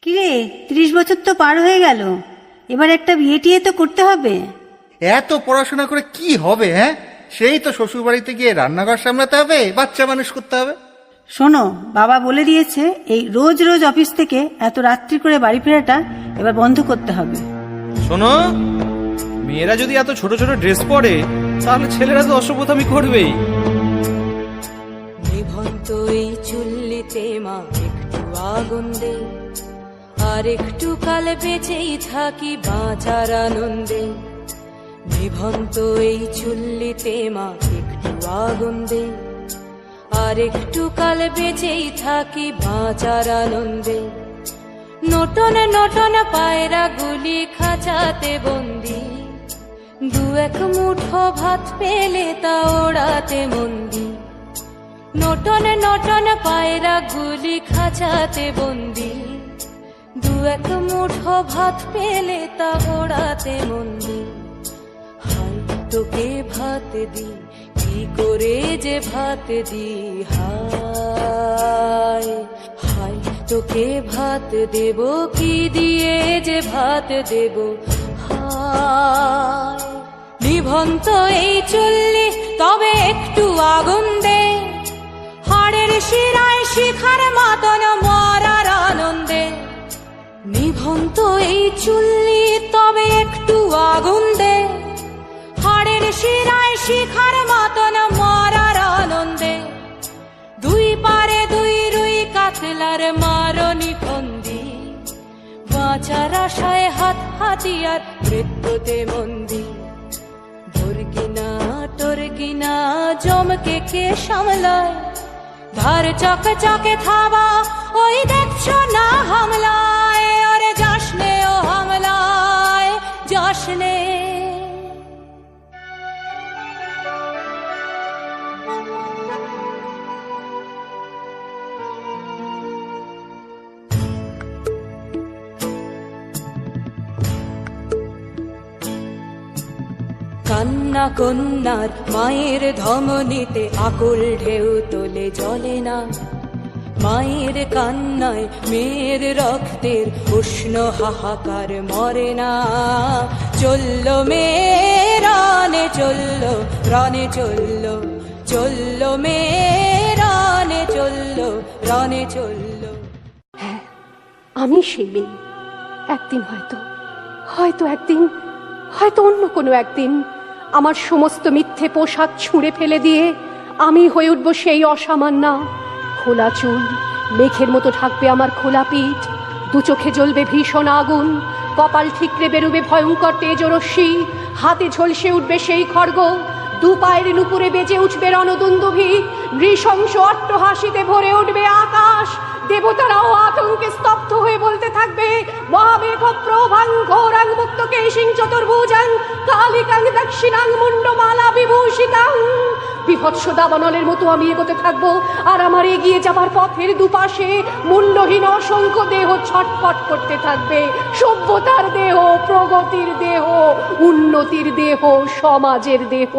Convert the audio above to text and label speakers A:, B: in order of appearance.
A: কিরে, 30 বছর তো পার হয়ে গেল, এবার একটা বিয়ে টিয়ে তো করতে হবে।
B: এত পড়াশোনা করে কি হবে? হ্যাঁ, সেই তো শ্বশুর বাড়িতে গিয়ে রান্নাঘর সামলাতে হবে, বাচ্চা মানুষ করতে হবে।
A: শোনো, বাবা বলে দিয়েছে এই রোজ রোজ অফিস থেকে এত রাত্রি করে বাড়ি ফেরাটা এবার বন্ধ করতে হবে।
C: শোনো, মেয়েরা যদি এত ছোট ছোট ড্রেস পরে তাহলে ছেলেরা তো অসভ্যতামি করবেই।
D: নিভন্ত এই চুল্লিতে মা একটু আগুন দে, আর একটু কাল বেঁচেই থাকি বাঁচার আনন্দে। নিভন্ত এই চুল্লিতে মা একটু আগুন দে, আর একটু কাল বেঁচেই থাকি বাঁচার আনন্দে। নটন নটন পায়রা গুলি খাঁচাতে বন্দি, দু এক মুঠো ভাত পেলে তা ওড়াতে মন্দি। নটন নটন পায়রা গুলি খাঁচাতে বন্দি, দু এক মুঠো ভাত পেলে তা ওড়াতে মন্দি। হাই তোকে ভাত দি, কি করে যে ভাত দি, হায় হায় তোকে ভাত দেব, কি দিয়ে যে ভাত দেব, হায়। নিভন্ত এই চুল্লি তবে একটু আগুন দে, হাড়ের শিরায় শিখার মতন মরার আনন্দে। নিভন্ত এই চুল্লি তবে একটু আগুন দে, হাড়ের শিরায় শিখার মতন মরার আনন্দে। দুই পারে দুই রুই কাতলার মারনি ফন্দি, বাঁচার আশায় হাত হাতিয়ার মৃত্যুতে মন্দি। তোর কিনা তোর কিনা জমকে কে সামলায়, ধার চকে চকে থাবা ওই দেখছো না হামলায়। ওরে যাসনে ও হামলায় যাসনে। কান্না কন্যার মায়ের ধমনীতে আকুল ঢেউ তোলে জলে না, মায়ের কান্নায় মেয়ের রক্তের উষ্ণ হাহাকার মরে না। চললো মেয়ে রানে চললো, রানে চললো, চললো মেয়ে রানে চললো, রানে চললো।
E: হ্যাঁ, আমি সেই মেয়ে। একদিন হয়তো হয়তো একদিন হয়তো অন্য কোনো একদিন আমার সমস্ত মিথ্যে পোশাক ছুঁড়ে ফেলে দিয়ে আমি হয়ে উঠব সেই অসামান্যা। খোলা চুল মেঘের মতো ঢাকবে আমার খোলা পিঠ, দু চোখে জ্বলবে ভীষণ আগুন, কপাল ঠিকরে বেরোবে ভয়ঙ্কর তেজরশ্মি, হাতে ঝলসে উঠবে সেই খড়গ, দু পায়ের নুপুরে বেজে উঠবে রণদুন্দুভি, নৃশংস অট্টহাসিতে ভরে উঠবে আকাশ। দেবতারাও আতঙ্কে স্তব্ধ হয়ে বলতে থাকবে, মহামেঘ প্রভাং ঘোরাং মুক্ত কেশিং চতুর্ভুজাং কালিকাং দক্ষিণাং মুন্ডমালা বিভূষিতাং। বিভৎস দাবানলের মতো আমি এগোতে থাকবো, আর আমার এগিয়ে যাবার পথের দুপাশে মুন্ডহীন অসংখ্য দেহ ছটপট করতে থাকবে। সভ্যতার দেহ, প্রগতির দেহ, উন্নতির দেহ, সমাজের দেহ।